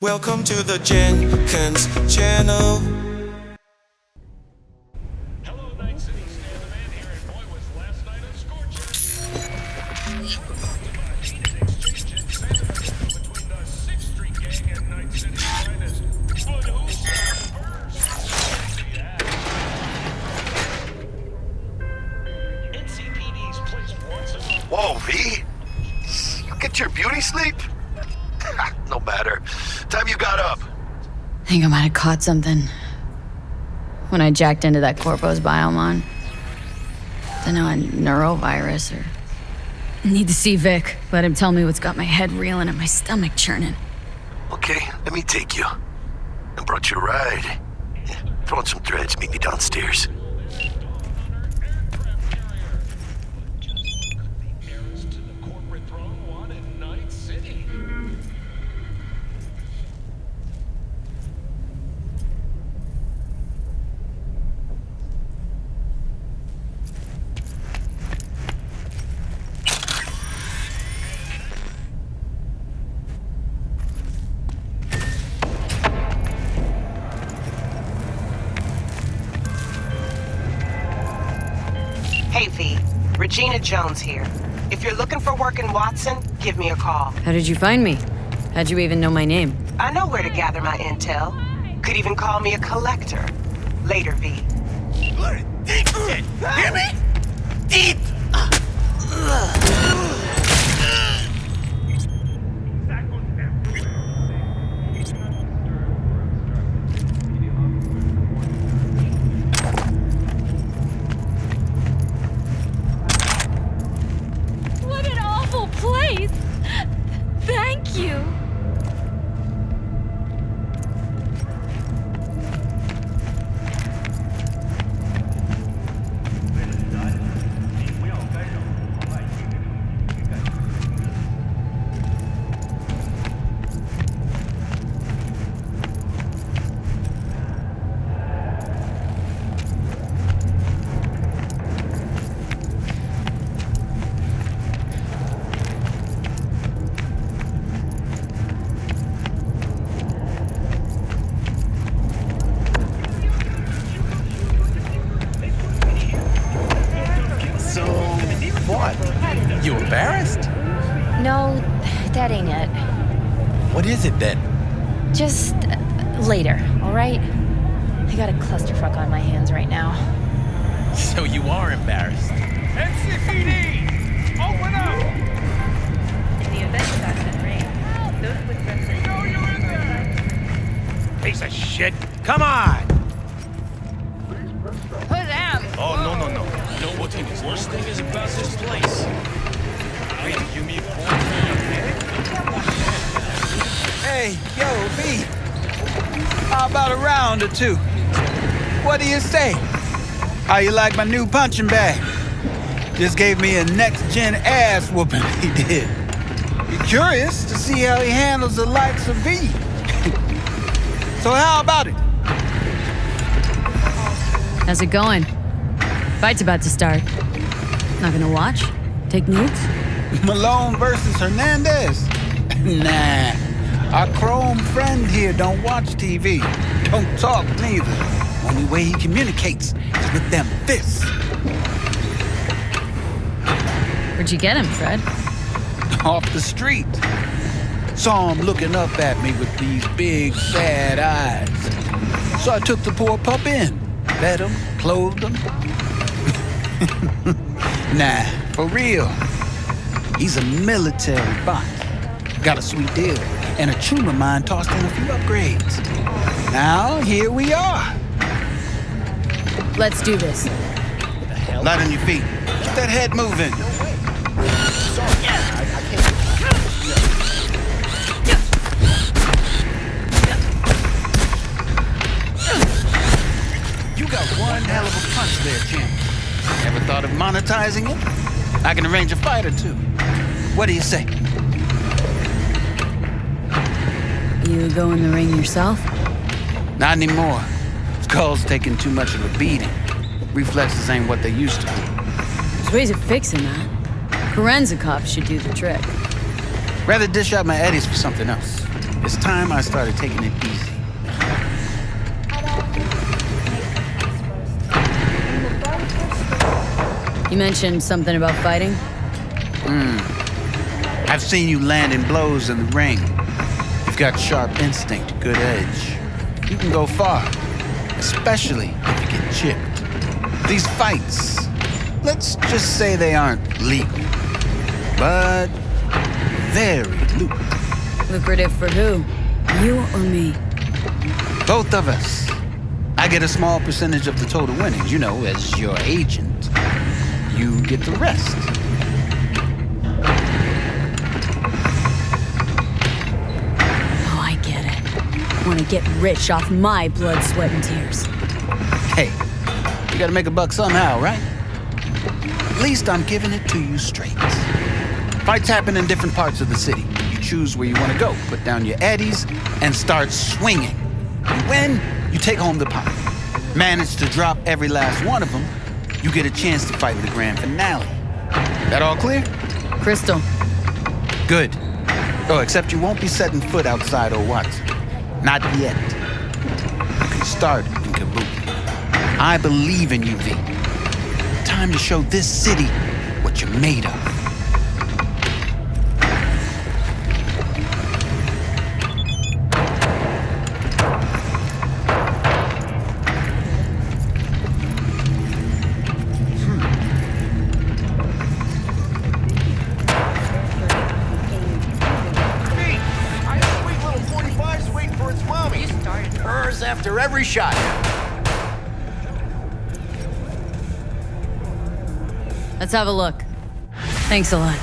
Welcome to the Dzhenkins channel. Hello, Night City. Stan the Man here, and boy, was last night a scorcher. Heated exchange in Cyberpunk between the 6th Street Gang and Night City's finest. But who's first? Yeah. NCPD's placed once a month. Whoa, V? You get your beauty sleep? No matter. Time you got up. I think I might have caught something when I jacked into that Corpo's biomon. Don't know, a neurovirus or... Need to see Vic. Let him tell me what's got my head reeling and my stomach churning. Okay, let me take you. I brought you a ride. Yeah, throw on some threads, meet me downstairs. Heirs to the corporate throne, one in Night City. Hey, V. Regina Jones here. If you're looking for work in Watson, give me a call. How did you find me? How'd you even know my name? I know where to gather my intel. Could even call me a collector. Later, V. Deep shit! Hear me? Deep! What an awful place! Thank you! So, what? You embarrassed? No, that ain't it. What is it then? Just later, all right? I got a clusterfuck on my hands right now. So you are embarrassed. NCPD! Open up! In the event of accident rain, those with representation. Piece of shit. Come on! Who's them? Oh, no. You know what the worst thing is about this place? Wait, you mean Hey, yo, V. How about a round or two? What do you say? How you like my new punching bag? Just gave me a next-gen ass whooping, he did. Be curious to see how he handles the likes of V. So how about it? How's it going? Fight's about to start. Not gonna watch? Take notes? Malone versus Hernandez? Nah. Our chrome friend here don't watch TV. Don't talk neither. Only way he communicates is with them fists. Where'd you get him, Fred? Off the street. Saw him looking up at me with these big, sad eyes. So I took the poor pup in. Fed him, clothed him. Nah, for real. He's a military bot. Got a sweet deal, and a tumor mine tossed in a few upgrades. Now, here we are. Let's do this. Light on your feet. Keep that head moving. You got one hell of a punch there, champ. Ever thought of monetizing it? I can arrange a fight or two. What do you say? You go in the ring yourself? Not anymore. Skull's taking too much of a beating. Reflexes ain't what they used to be. There's ways of fixing that. Korenzikov should do the trick. Rather dish out my eddies for something else. It's time I started taking it easy. You mentioned something about fighting? I've seen you landing blows in the ring. You've got sharp instinct, good edge. You can go far, especially if you get chipped. These fights, let's just say they aren't legal, but very lucrative. Lucrative for who? You or me? Both of us. I get a small percentage of the total winnings, you know, as your agent. You get the rest. Oh, I get it. Want to get rich off my blood, sweat, and tears. Hey, you gotta make a buck somehow, right? At least I'm giving it to you straight. Fights happen in different parts of the city. You choose where you want to go, put down your eddies, and start swinging. You win, you take home the pot. Manage to drop every last one of them, you get a chance to fight in the grand finale. That all clear? Crystal. Good. Oh, except you won't be setting foot outside or what? Not yet. You can start in Kabuki. I believe in you, V. Time to show this city what you're made of. After every shot. Let's have a look. Thanks a lot.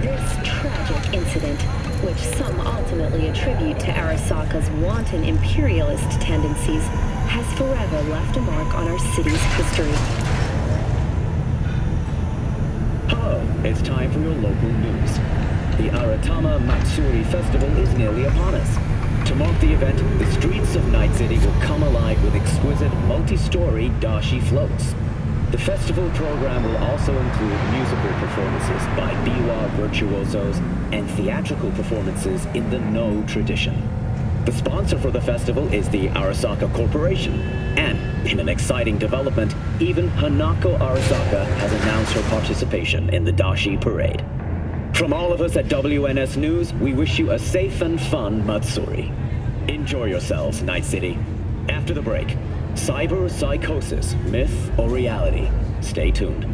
This tragic incident, which some ultimately attribute to Arasaka's wanton imperialist tendencies, has forever left a mark on our city's history. It's time for your local news. The Aratama Matsuri Festival is nearly upon us. To mark the event, the streets of Night City will come alive with exquisite multi-story dashi floats. The festival program will also include musical performances by biwa virtuosos and theatrical performances in the No tradition. The sponsor for the festival is the Arasaka Corporation, and in an exciting development, even Hanako Arasaka has announced her participation in the Dashi Parade. From all of us at WNS News, we wish you a safe and fun Matsuri. Enjoy yourselves, Night City. After the break, cyber psychosis, myth or reality? Stay tuned.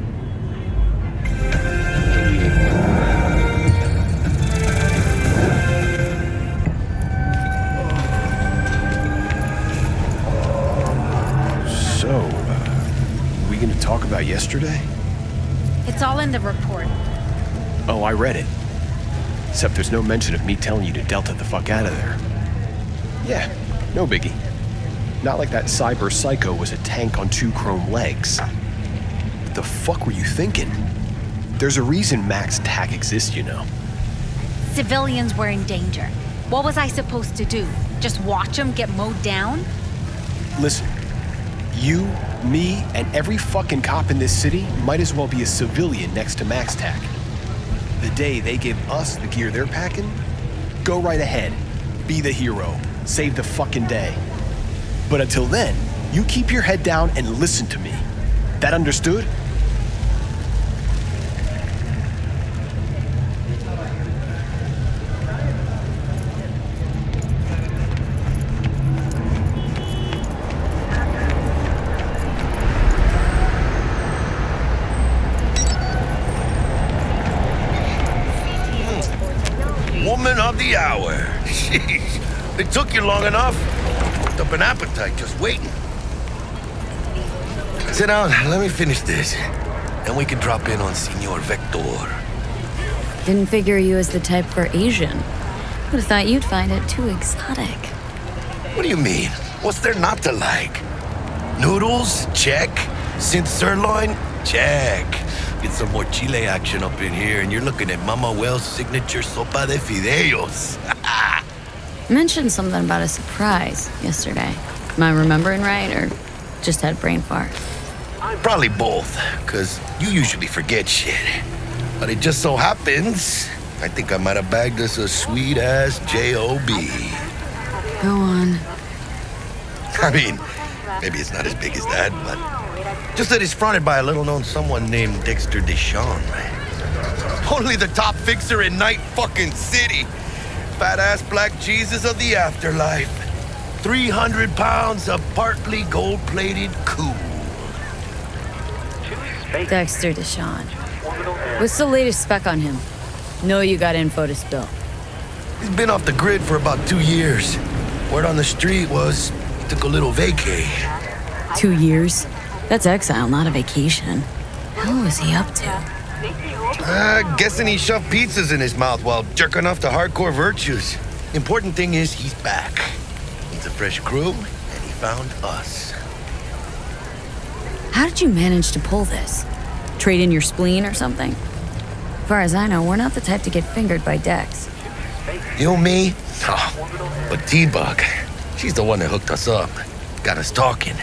We gonna talk about yesterday? It's all in the report. Oh, I read it. Except there's no mention of me telling you to Delta the fuck out of there. Yeah, no biggie. Not like that cyber psycho was a tank on 2 chrome legs. What the fuck were you thinking? There's a reason Max TAC exists, you know. Civilians were in danger. What was I supposed to do? Just watch them get mowed down? Listen, you, me, and every fucking cop in this city might as well be a civilian next to Max TAC. The day they give us the gear they're packing, go right ahead. Be the hero. Save the fucking day. But until then, you keep your head down and listen to me. That understood? Woman of the hour. Jeez, it took you long enough. Worked up an appetite just waiting. Sit down, let me finish this. Then we can drop in on Senor Vector. Didn't figure you as the type for Asian. Would have thought you'd find it too exotic. What do you mean? What's there not to like? Noodles? Check. Synth sirloin? Check. Get some more chile action up in here, and you're looking at Mama Wells' signature sopa de fideos. Mentioned something about a surprise yesterday. Am I remembering right, or just had brain fart? Probably both, because you usually forget shit. But it just so happens, I think I might have bagged us a sweet-ass J.O.B. Go on. I mean, maybe it's not as big as that, but just that it's fronted by a little-known someone named Dexter Deshawn. Only the top fixer in Night fucking City. Fat-ass black Jesus of the afterlife. 300 pounds of partly gold-plated cool. Dexter Deshawn. What's the latest spec on him? Know you got info to spill. He's been off the grid for about 2 years. Word on the street was he took a little vacay. 2 years? That's exile, not a vacation. What was he up to? Guessing he shoved pizzas in his mouth while jerking off to hardcore virtues. Important thing is he's back. Needs a fresh crew, and he found us. How did you manage to pull this? Trade in your spleen or something? As far as I know, we're not the type to get fingered by Dex. You, me? Oh, but T-Bug, she's the one that hooked us up. Got us talking.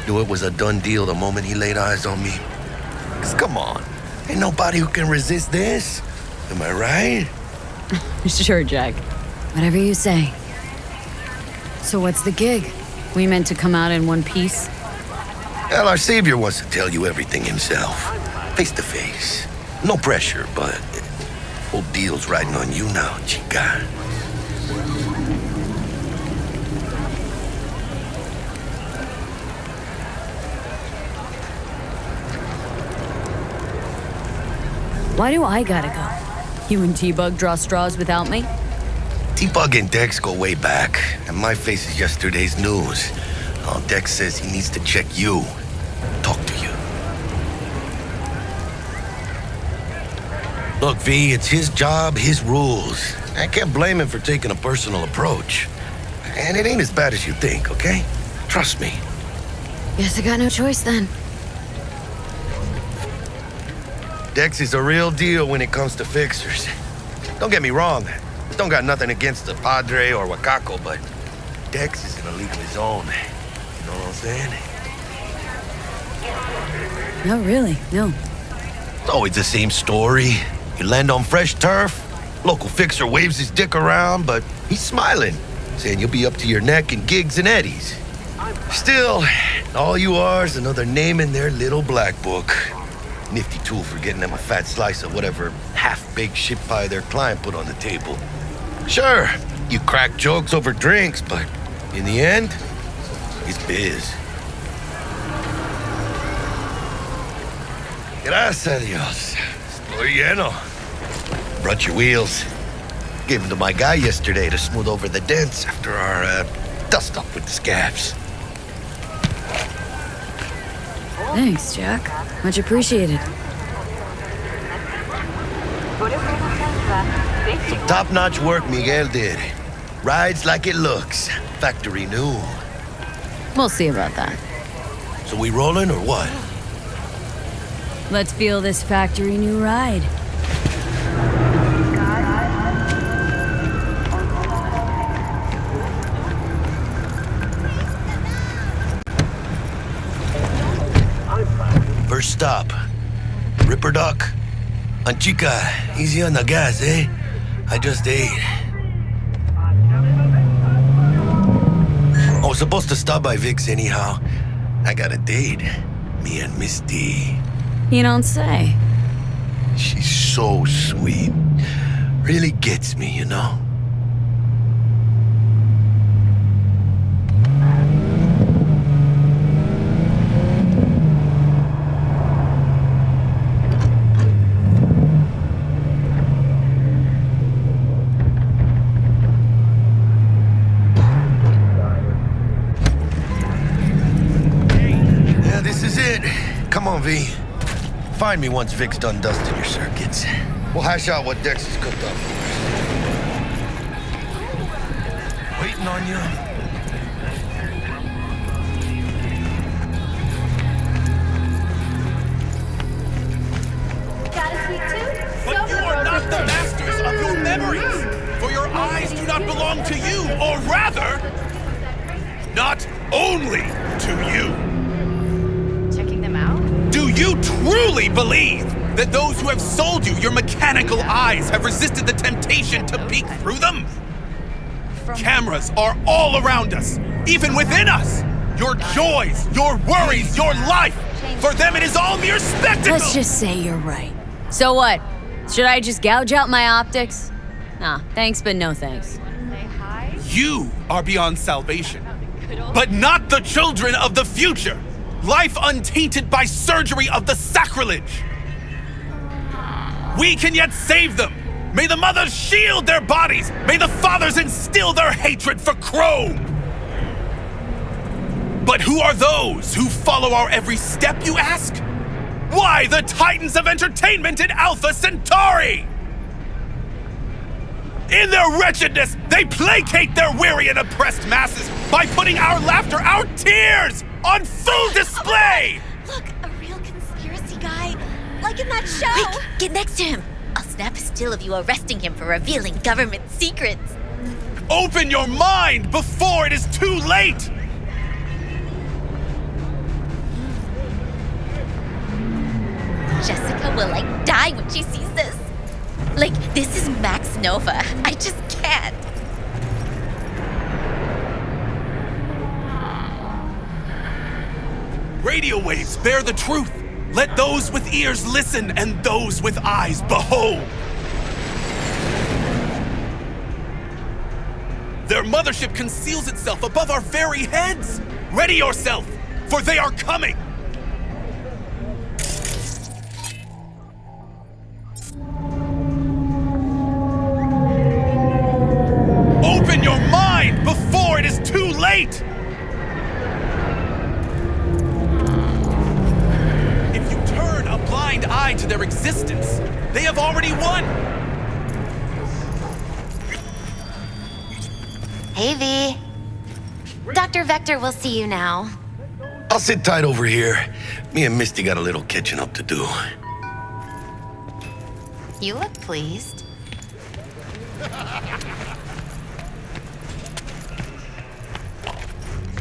Knew it was a done deal the moment he laid eyes on me. 'Cause come on, ain't nobody who can resist this. Am I right? Sure, Jack. Whatever you say. So what's the gig? We meant to come out in one piece? Well, our savior wants to tell you everything himself. Face to face. No pressure, but whole deal's riding on you now, chica. Why do I gotta go? You and T-Bug draw straws without me? T-Bug and Dex go way back, and my face is yesterday's news. Oh, Dex says he needs to check you. Talk to you. Look, V, it's his job, his rules. I can't blame him for taking a personal approach. And it ain't as bad as you think, okay? Trust me. Guess I got no choice then. Dex is a real deal when it comes to fixers. Don't get me wrong. Don't got nothing against the Padre or Wakako, but Dex is in a league of his own. You know what I'm saying? No, really, no. It's always the same story. You land on fresh turf, local fixer waves his dick around, but he's smiling, saying you'll be up to your neck in gigs and eddies. Still, all you are is another name in their little black book. Nifty tool for getting them a fat slice of whatever half-baked shit pie their client put on the table. Sure, you crack jokes over drinks, but in the end, it's biz. Gracias a Dios. Estoy lleno. Brought your wheels. Gave them to my guy yesterday to smooth over the dents after our dust-up with the scabs. Thanks, Jack. Much appreciated. Some top-notch work Miguel did. Rides like it looks. Factory new. We'll see about that. So we rolling or what? Let's feel this factory new ride. First stop. Ripper Duck. And chica, easy on the gas, eh? I just ate. I was supposed to stop by Vic's anyhow. I got a date. Me and Miss D. You don't say. She's so sweet. Really gets me, you know? Yeah, this is it. Come on, V. Find me once Vic's done dusting your circuits. We'll hash out what Dex has cooked up for us. Waiting on you. But you are not the masters of your memories, for your eyes do not belong to you, or rather, not only to you. Checking them out? Do you truly believe that those who have sold you your mechanical eyes have resisted the temptation to peek through them? Cameras are all around us, even within us. Your joys, your worries, your life. For them, it is all mere spectacle. Let's just say you're right. So what? Should I just gouge out my optics? Nah, thanks, but no thanks. You are beyond salvation, but not the children of the future. Life untainted by surgery of the sacrilege. We can yet save them. May the mothers shield their bodies. May the fathers instill their hatred for Chrome. But who are those who follow our every step, you ask? Why, the titans of entertainment in Alpha Centauri! In their wretchedness, they placate their weary and oppressed masses by putting our laughter, our tears, on full display! Look, a real conspiracy guy. Like in that show. Quick, get next to him. I'll snap a still of you arresting him for revealing government secrets. Open your mind before it is too late! Jessica will, like, die when she sees this. Like, this is Max Nova. I just can't. Radio waves bear the truth. Let those with ears listen and those with eyes behold. Their mothership conceals itself above our very heads. Ready yourself, for they are coming. Open your mind before it is too late! If you turn a blind eye to their existence, they have already won! Hey, V. Dr. Vector will see you now. I'll sit tight over here. Me and Misty got a little catching up to do. You look pleased.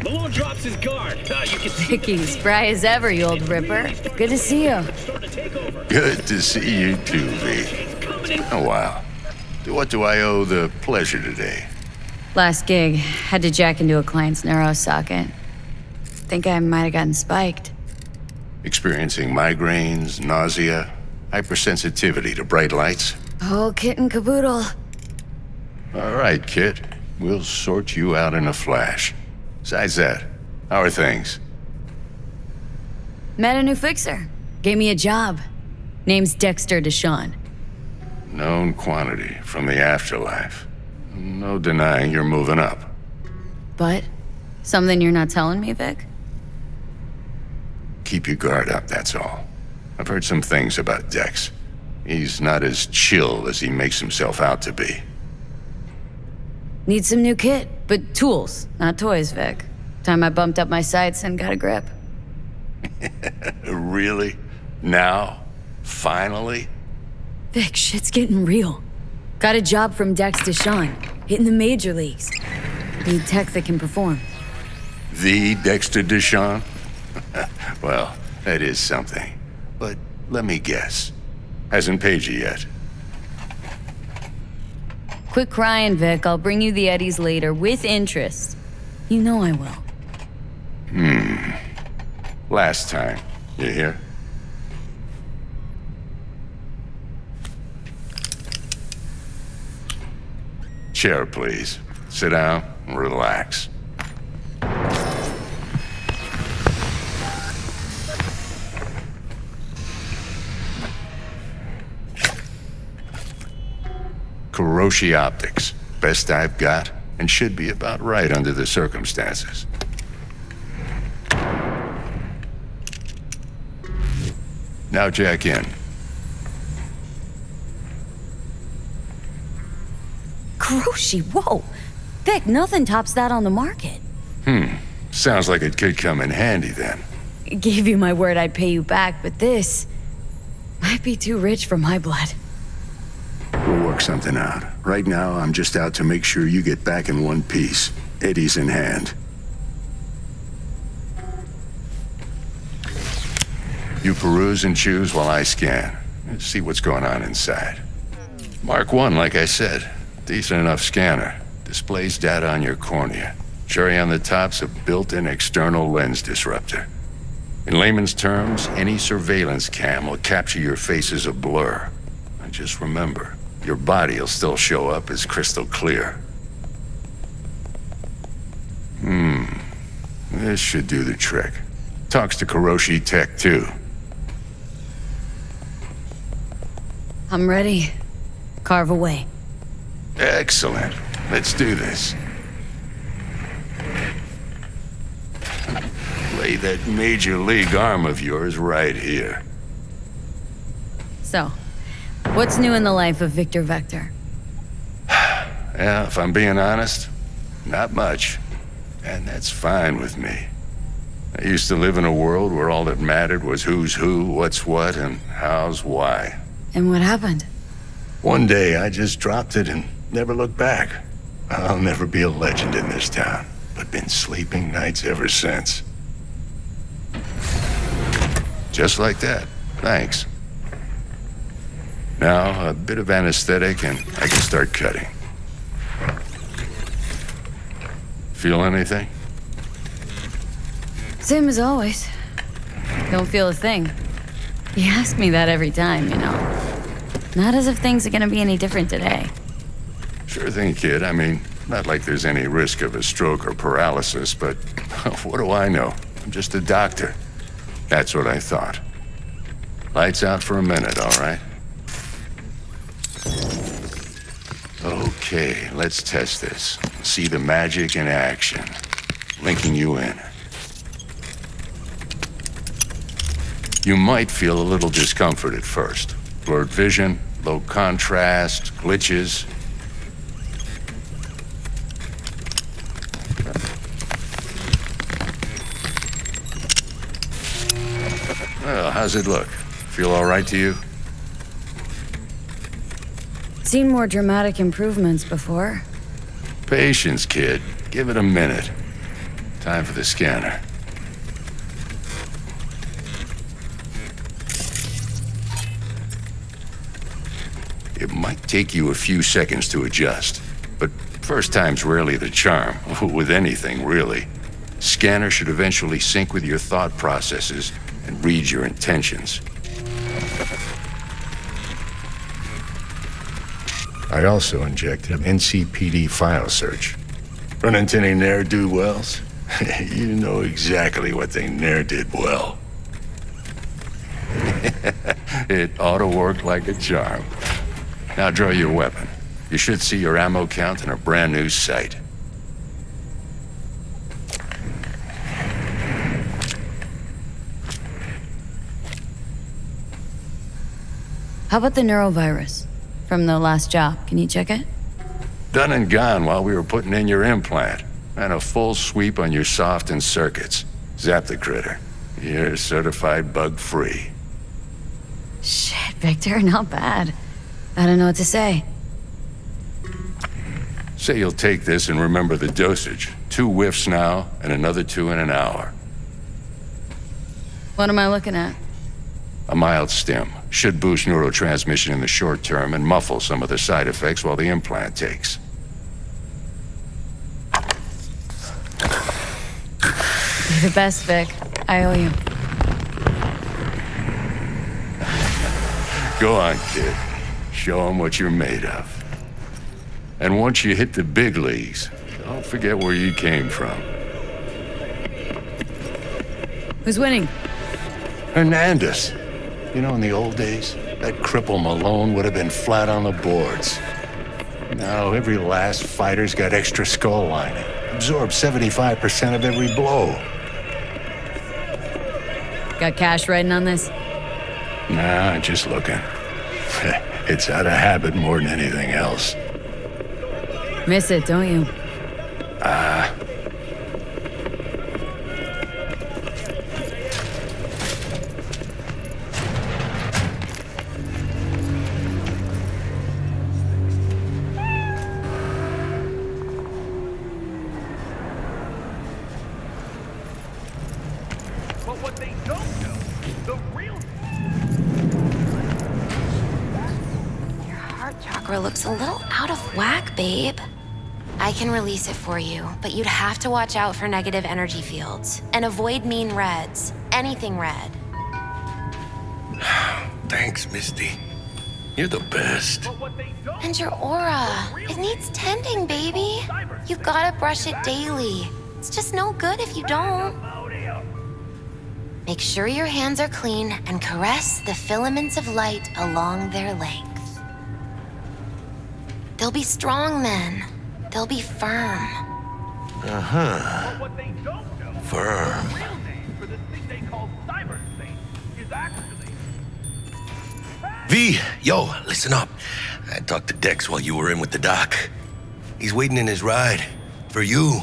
Malone drops his guard. You can see Vicky, spry as ever, you old ripper. Good to see you. Good to see you too, V. Oh, wow. What do I owe the pleasure today? Last gig, had to jack into a client's neuro socket. Think I might have gotten spiked. Experiencing migraines, nausea, hypersensitivity to bright lights? Oh, kit and caboodle. All right, Kit. We'll sort you out in a flash. Besides that, how are things? Met a new fixer. Gave me a job. Name's Dexter Deshawn. Known quantity from the afterlife. No denying you're moving up. But something you're not telling me, Vic? Keep your guard up, that's all. I've heard some things about Dex. He's not as chill as he makes himself out to be. Need some new kit, but tools, not toys, Vic. Time I bumped up my sights and got a grip. Really? Now? Finally? Vic, shit's getting real. Got a job from Dex Deshawn, hitting the major leagues. Need tech that can perform. The Dexter Deshawn? Well, that is something. But let me guess. Hasn't paid you yet. Quit crying, Vic. I'll bring you the eddies later, with interest. You know I will. Last time. You hear? Chair, please. Sit down and relax. Kuroshi Optics. Best I've got, and should be about right under the circumstances. Now jack in. Kuroshi, whoa! Vic, nothing tops that on the market. Sounds like it could come in handy then. Gave you my word I'd pay you back, but this might be too rich for my blood. We'll work something out. Right now, I'm just out to make sure you get back in one piece. Eddie's in hand. You peruse and choose while I scan. See what's going on inside. Mark 1, like I said. Decent enough scanner. Displays data on your cornea. Cherry on the top's a built-in external lens disruptor. In layman's terms, any surveillance cam will capture your face as a blur. And just remember, your body will still show up as crystal clear. This should do the trick. Talks to Kuroshi Tech, too. I'm ready. Carve away. Excellent. Let's do this. Lay that major league arm of yours right here. So, what's new in the life of Victor Vector? Yeah, if I'm being honest, not much. And that's fine with me. I used to live in a world where all that mattered was who's who, what's what, and how's why. And what happened? One day I just dropped it and never looked back. I'll never be a legend in this town, but been sleeping nights ever since. Just like that. Thanks. Now, a bit of anesthetic and I can start cutting. Feel anything? Same as always. Don't feel a thing. You ask me that every time, you know. Not as if things are gonna be any different today. Sure thing, kid. I mean, not like there's any risk of a stroke or paralysis, but what do I know? I'm just a doctor. That's what I thought. Lights out for a minute, all right? Okay, let's test this. See the magic in action. Linking you in. You might feel a little discomfort at first. Blurred vision, low contrast, glitches. Well, how's it look? Feel all right to you? Seen more dramatic improvements before. Patience, kid. Give it a minute. Time for the scanner. It might take you a few seconds to adjust, but first time's rarely the charm, with anything, really. Scanner should eventually sync with your thought processes and read your intentions. I also injected NCPD file search. Run into any ne'er-do-wells? You know exactly what they ne'er did well. It ought to work like a charm. Now draw your weapon. You should see your ammo count in a brand new sight. How about the neurovirus? From the last job, can you check it? Done and gone while we were putting in your implant. And a full sweep on your soft and circuits. Zap the critter. You're certified bug-free. Shit, Victor, not bad. I don't know what to say. Say you'll take this and remember the dosage. 2 whiffs now, and another 2 in an hour. What am I looking at? A mild stim. Should boost neurotransmission in the short term and muffle some of the side effects while the implant takes. You're the best, Vic. I owe you. Go on, kid. Show them what you're made of. And once you hit the big leagues, don't forget where you came from. Who's winning? Hernandez. You know, in the old days, that cripple Malone would have been flat on the boards. Now, every last fighter's got extra skull lining. Absorbs 75% of every blow. Got cash riding on this? Nah, just looking. It's out of habit more than anything else. Miss it, don't you? But what they don't know, the real Chakra looks a little out of whack, babe. I can release it for you, but you'd have to watch out for negative energy fields and avoid mean reds. Anything red. Thanks, Misty. You're the best. And your aura. It needs tending, baby. You gotta brush it daily. It's just no good if you don't. Make sure your hands are clean and caress the filaments of light along their length. They'll be strong then. They'll be firm. Uh-huh. Firm. V, yo, listen up. I talked to Dex while you were in with the doc. He's waiting in his ride. For you.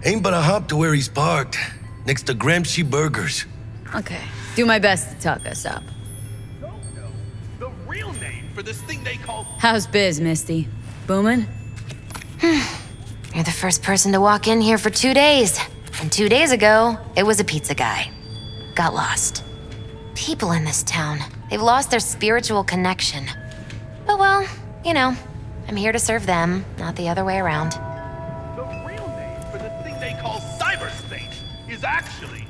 Ain't but a hop to where he's parked. Next to Gramsci Burgers. Okay. Do my best to talk us up. The real name for this thing they call... How's biz, Misty? Boomin'? You're the first person to walk in here for 2 days. And 2 days ago, it was a pizza guy. Got lost. People in this town, they've lost their spiritual connection. But well, you know, I'm here to serve them, not the other way around. The real name for this thing they call cyberspace is actually...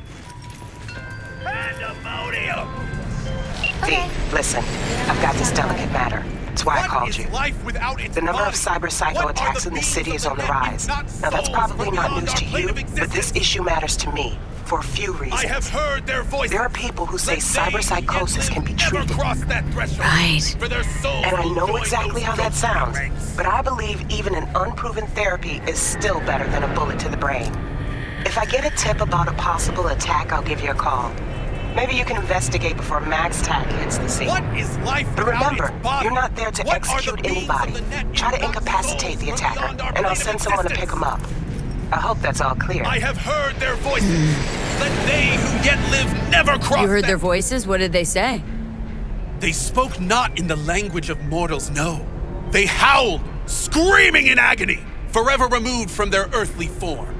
pandemonium! V, listen, I've got this delicate matter. That's why I called you. Life without its The number of body? cyber psycho attacks in the city is on the rise. Now that's probably not news to you, but this issue matters to me for a few reasons. I have heard their voices. There are people who say cyber psychosis can be treated. Right. For their souls And I know join exactly those how that sounds, ranks. but I believe even an unproven therapy is still better than a bullet to the brain. If I get a tip about a possible attack, I'll give you a call. Maybe you can investigate before MaxTac hits the scene. What is life But without remember, its body? you're not there to What are the execute beams anybody. of the net Try to if not incapacitate the souls attacker, beyond our and I'll plane send of someone to pick him up. I hope that's all clear. I have heard their voices. Let they who yet live never cross You heard that- their voices? What did they say? They spoke not in the language of mortals, no. They howled, screaming in agony, forever removed from their earthly form.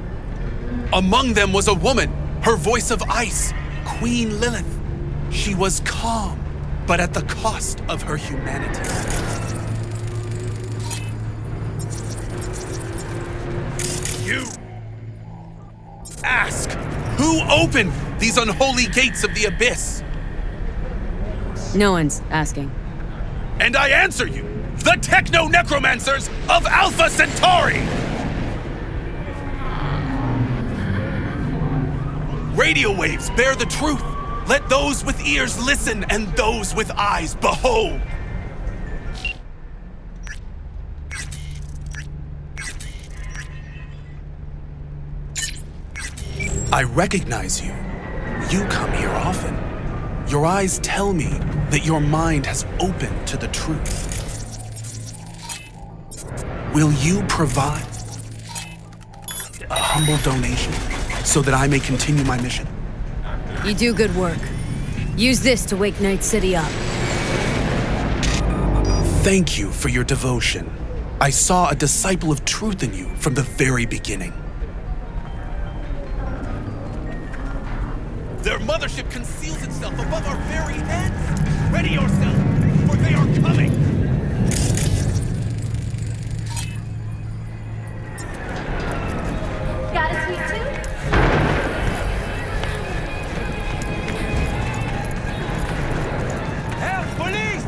Among them was a woman, her voice of ice, Queen Lilith. She was calm, but at the cost of her humanity. You ask, who opened these unholy gates of the abyss? No one's asking. And I answer you, the techno-necromancers of Alpha Centauri! Radio waves bear the truth. Let those with ears listen and those with eyes behold. I recognize you. You come here often. Your eyes tell me that your mind has opened to the truth. Will you provide a humble donation so that I may continue my mission? You do good work. Use this to wake Night City up. Thank you for your devotion. I saw a disciple of truth in you from the very beginning. Their mothership conceals itself above our very heads. Ready yourself, for they are coming. Got a sweet tooth? Help, police!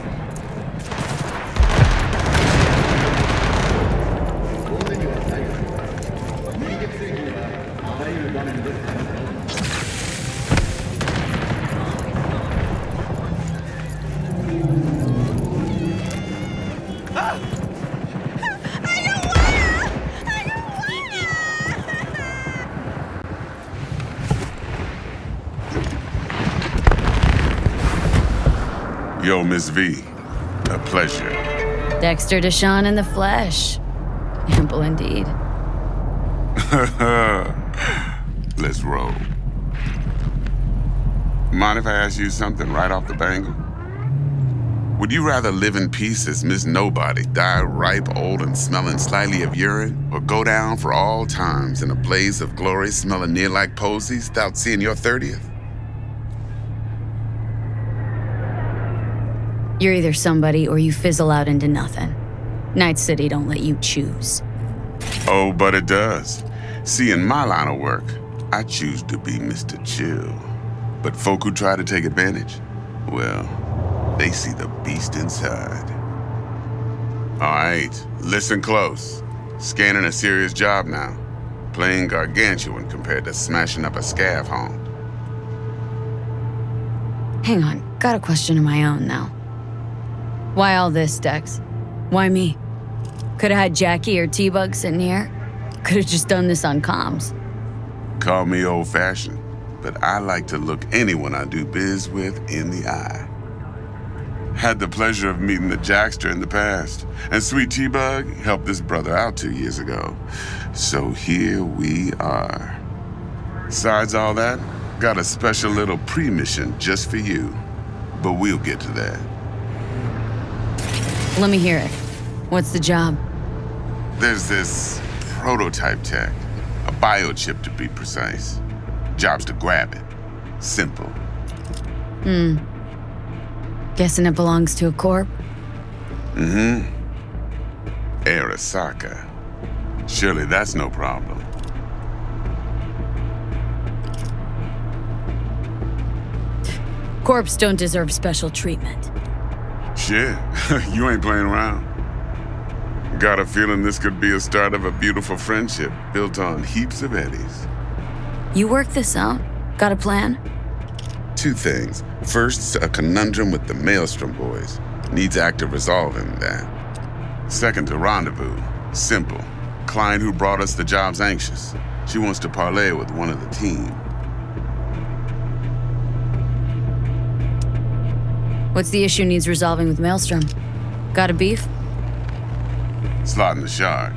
Yo, Miss V. A pleasure. Dexter Deshawn in the flesh. Ample indeed. Let's roll. Mind if I ask you something right off the bangle? Would you rather live in peace as Miss Nobody, die ripe, old, and smelling slightly of urine, or go down for all times in a blaze of glory smelling near like posies without seeing your 30th? You're either somebody or you fizzle out into nothing. Night City don't let you choose. Oh, but it does. See, in my line of work, I choose to be Mr. Chill. But folk who try to take advantage, well, they see the beast inside. All right, listen close. Scanning a serious job now. Playing gargantuan compared to smashing up a scav home. Hang on, got a question of my own now. Why all this, Dex? Why me? Could've had Jackie or T-Bug sitting here. Could've just done this on comms. Call me old-fashioned, but I like to look anyone I do biz with in the eye. Had the pleasure of meeting the Jackster in the past, and Sweet T-Bug helped this brother out 2 years ago. So here we are. Besides all that, got a special little pre-mission just for you. But we'll get to that. Let me hear it. What's the job? There's this prototype tech, a biochip to be precise. Job's to grab it. Simple. Guessing it belongs to a corp? Mm-hmm. Arasaka. Surely that's no problem. Corps don't deserve special treatment. Shit, you ain't playing around. Got a feeling this could be a start of a beautiful friendship built on heaps of eddies. You work this out? Got a plan? 2 things. First, a conundrum with the Maelstrom boys. Needs active resolving that. Second, a rendezvous. Simple. Client who brought us the job's anxious. She wants to parlay with one of the team. What's the issue needs resolving with Maelstrom? Got a beef? Slot in the shard.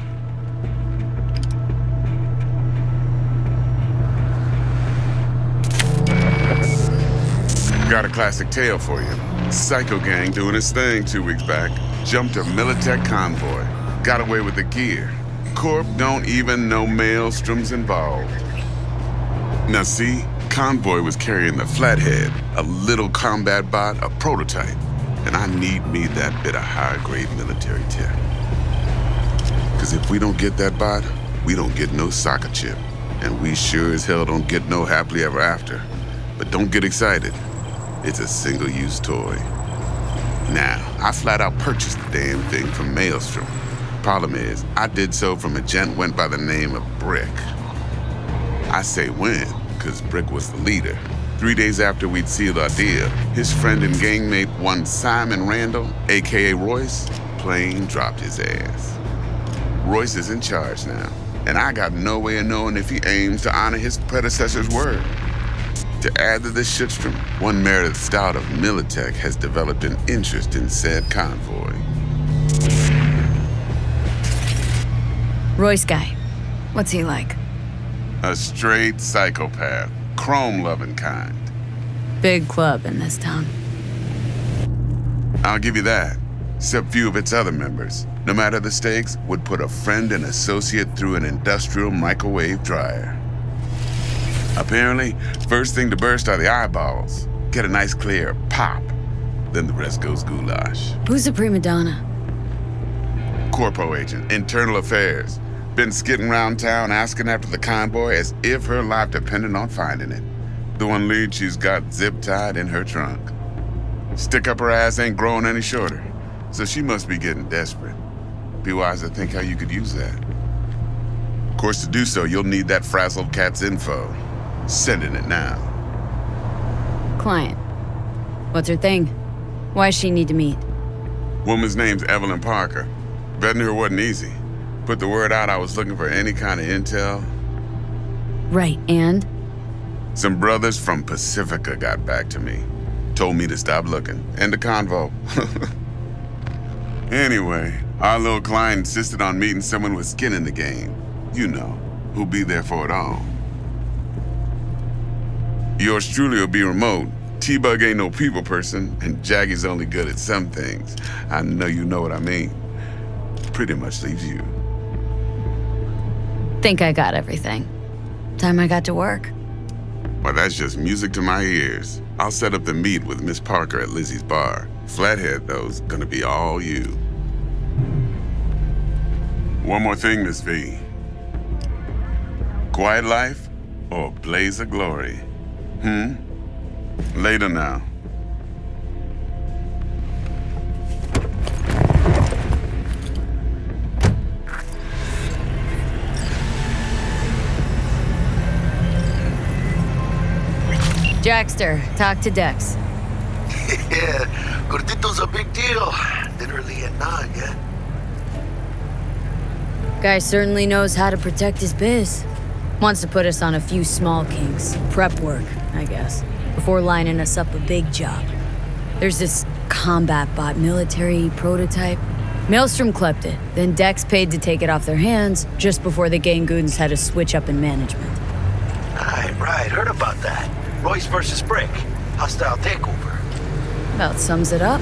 Got a classic tale for you. Psycho gang doing his thing 2 weeks back. Jumped a Militech convoy. Got away with the gear. Corp don't even know Maelstrom's involved. Now see, convoy was carrying the Flathead, a little combat bot, a prototype. And I need me that bit of high-grade military tech. Because if we don't get that bot, we don't get no soccer chip. And we sure as hell don't get no happily ever after. But don't get excited. It's a single-use toy. Now, I flat out purchased the damn thing from Maelstrom. Problem is, I did so from a gent went by the name of Brick. I say when, because Brick was the leader. 3 days after we'd sealed our deal, his friend and gangmate, one Simon Randall, aka Royce, plain dropped his ass. Royce is in charge now, and I got no way of knowing if he aims to honor his predecessor's word. To add to this shitstrom, one Meredith Stout of Militech has developed an interest in said convoy. Royce guy. What's he like? A straight psychopath, chrome-loving kind. Big club in this town. I'll give you that, except few of its other members, no matter the stakes, would put a friend and associate through an industrial microwave dryer. Apparently, first thing to burst are the eyeballs. Get a nice clear pop. Then the rest goes goulash. Who's the prima donna? Corpo agent, internal affairs. Been skidding around town asking after the convoy as if her life depended on finding it. The one lead she's got zip-tied in her trunk. Stick up her ass ain't growing any shorter, so she must be getting desperate. Be wise to think how you could use that. Of course, to do so, you'll need that frazzled cat's info. Sending it now. Client. What's her thing? Why she need to meet? Woman's name's Evelyn Parker. Vetting her wasn't easy. Put the word out I was looking for any kind of intel. Right, and? Some brothers from Pacifica got back to me. Told me to stop looking. End of convo. Anyway, our little client insisted on meeting someone with skin in the game. You know, who'll be there for it all. Yours truly will be remote. T-Bug ain't no people person, and Jaggy's only good at some things. I know you know what I mean. Pretty much leaves you. Think I got everything. Time I got to work. Well, that's just music to my ears. I'll set up the meet with Miss Parker at Lizzie's bar. Flathead, though's gonna be all you. One more thing, Miss V. Quiet life or blaze of glory? Later now. Jackster, talk to Dex. Yeah, Gordito's a big deal. Literally at 9, yeah? Guy certainly knows how to protect his biz. Wants to put us on a few small kinks. Prep work, I guess. Before lining us up a big job. There's this combat bot military prototype. Maelstrom clept it, then Dex paid to take it off their hands just before the Dzhenkins had a switch up in management. Right, heard about that. Royce versus Brick. Hostile takeover. About sums it up.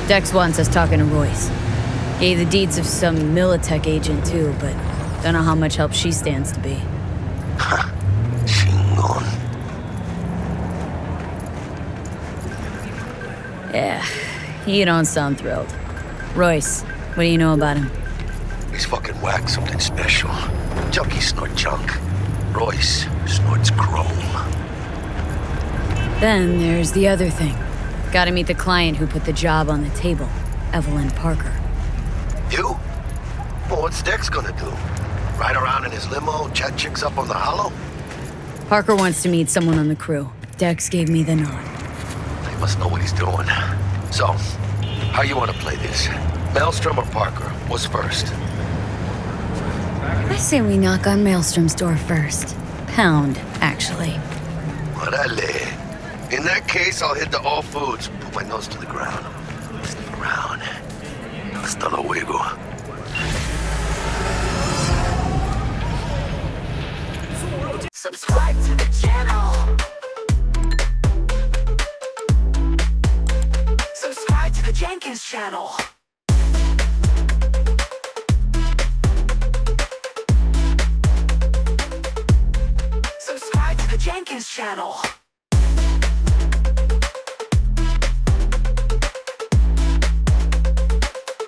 Dex wants us talking to Royce. Gave the deeds of some Militech agent too, but don't know how much help she stands to be. Chingon. Yeah, you don't sound thrilled. Royce, what do you know about him? He's fucking whack, something special. Junkies snort junk. Royce snorts chrome. Then there's the other thing. Gotta meet the client who put the job on the table, Evelyn Parker. You? Well, what's Dex gonna do? Ride around in his limo, chat chicks up on the hollow? Parker wants to meet someone on the crew. Dex gave me the nod. He must know what he's doing. So, how you want to play this? Maelstrom or Parker? What's first? I say we knock on Maelstrom's door first. Pound, actually. Orale. In that case, I'll hit the all foods. Put my nose to the ground. Sneak around. Hasta luego. Subscribe to the channel. Subscribe to the Dzhenkins channel. Subscribe to the Dzhenkins channel.